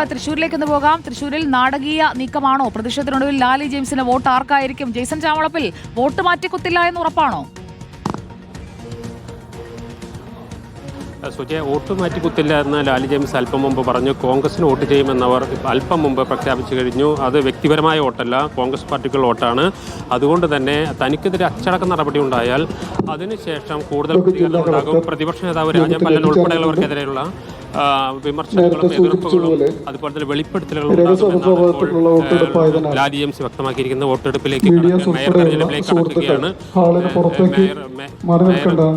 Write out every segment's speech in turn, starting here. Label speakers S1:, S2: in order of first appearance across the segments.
S1: തൃശ്ശൂരിലേക്ക് ഒന്ന് പോകാം. തൃശ്ശൂരിൽ നാടകീയ നീക്കമാണോ? പ്രതിഷേധത്തിനൊടുവിൽ Lali ജെയിംസിന് vote ആർക്കായിരിക്കും? Jason Chamalappil vote മാറ്റിക്കുത്തില്ല എന്ന് ഉറപ്പാണോ?
S2: സുജയ, വോട്ട് മാറ്റിക്കുത്തില്ല എന്ന് ലാലി ജെയിംസ് അല്പം മുമ്പ് പറഞ്ഞു. കോൺഗ്രസിന് വോട്ട് ചെയ്യുമെന്നവർ അല്പം മുമ്പ് പ്രഖ്യാപിച്ചു കഴിഞ്ഞു. അത് വ്യക്തിപരമായ വോട്ടല്ല, കോൺഗ്രസ് പാർട്ടിക്കുള്ള വോട്ടാണ്. അതുകൊണ്ട് തന്നെ തനിക്കെതിരെ അച്ചടക്ക നടപടി ഉണ്ടായാൽ അതിനുശേഷം കൂടുതൽ പ്രതികരണം ഉണ്ടാകും. പ്രതിപക്ഷ നേതാവ് രാജപ്പല്ലൻ ഉൾപ്പെടെയുള്ളവർക്കെതിരെയുള്ള വിമർശനങ്ങളും എതിർപ്പുകളും അതുപോലെ തന്നെ വെളിപ്പെടുത്തലുകളും ലാലി ജെയിംസ് വ്യക്തമാക്കിയിരിക്കുന്ന വോട്ടെടുപ്പിലേക്ക് മേയർ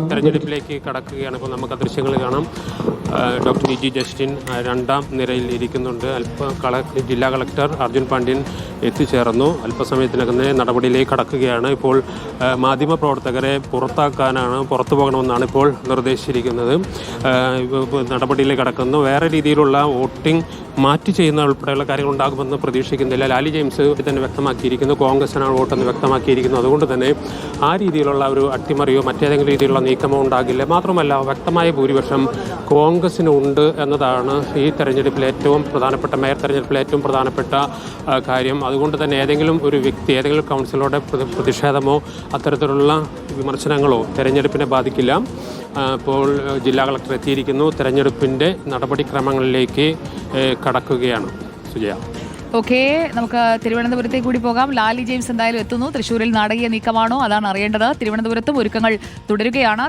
S2: തെരഞ്ഞെടുപ്പിലേക്ക് കടക്കുകയാണ്. ഇപ്പോൾ നമുക്ക് ദൃശ്യങ്ങൾ കാണാം. ഡോക്ടർ ഇ ജി ജസ്റ്റിൻ രണ്ടാം നിരയിൽ ഇരിക്കുന്നുണ്ട്. ജില്ലാ കളക്ടർ അർജുൻ പാണ്ഡ്യൻ എത്തിച്ചേർന്നു. അല്പസമയത്തിനകം നടപടിയിലേക്ക് കടക്കുകയാണ്. ഇപ്പോൾ മാധ്യമപ്രവർത്തകരെ പുറത്തു പോകണമെന്നാണ് ഇപ്പോൾ നിർദ്ദേശിച്ചിരിക്കുന്നത്. നടപടിയിലേക്ക് കടക്കുന്നു. വേറെ രീതിയിലുള്ള വോട്ടിംഗ് മാറ്റി ചെയ്യുന്ന ഉൾപ്പെടെയുള്ള കാര്യങ്ങൾ ഉണ്ടാകുമെന്ന് പ്രതീക്ഷിക്കുന്നില്ല. ലാലി ജെയിംസ് തന്നെ വ്യക്തമാക്കിയിരിക്കുന്നു, കോൺഗ്രസിനാണ് വോട്ടെന്ന് വ്യക്തമാക്കിയിരിക്കുന്നു. അതുകൊണ്ട് തന്നെ ആ രീതിയിലുള്ള ഒരു അട്ടിമറിയോ മറ്റേതെങ്കിലും രീതിയിലുള്ള നീക്കമോ ഉണ്ടാകില്ല. മാത്രമല്ല, വ്യക്തമായ ഭൂരിപക്ഷം കോൺഗ്രസിനുണ്ട് എന്നതാണ് ഈ തെരഞ്ഞെടുപ്പിലെ ഏറ്റവും പ്രധാനപ്പെട്ട മേയർ തെരഞ്ഞെടുപ്പിലെ ഏറ്റവും പ്രധാനപ്പെട്ട കാര്യം. അതുകൊണ്ട് തന്നെ ഏതെങ്കിലും ഒരു വ്യക്തി, ഏതെങ്കിലും കൗൺസിലറുടെ പ്രതിഷേധമോ അത്തരത്തിലുള്ള വിമർശനങ്ങളോ തെരഞ്ഞെടുപ്പിനെ ബാധിക്കില്ല. ഇപ്പോൾ ജില്ലാ കളക്ടർ എത്തിയിരിക്കുന്നു. തെരഞ്ഞെടുപ്പിൻ്റെ നടപടിക്രമങ്ങളിലേക്ക് കടക്കുകയാണ്. സുജയ,
S1: ഓക്കെ, നമുക്ക് തിരുവനന്തപുരത്തേക്ക് കൂടി പോകാം. ലാലി ജെയിംസ് എന്തായാലും എത്തുന്നു. തൃശ്ശൂരിൽ നാടകീയ നീക്കമാണോ? അതാണ് അറിയേണ്ടത്. തിരുവനന്തപുരത്തും ഒരുക്കങ്ങൾ തുടരുകയാണ്.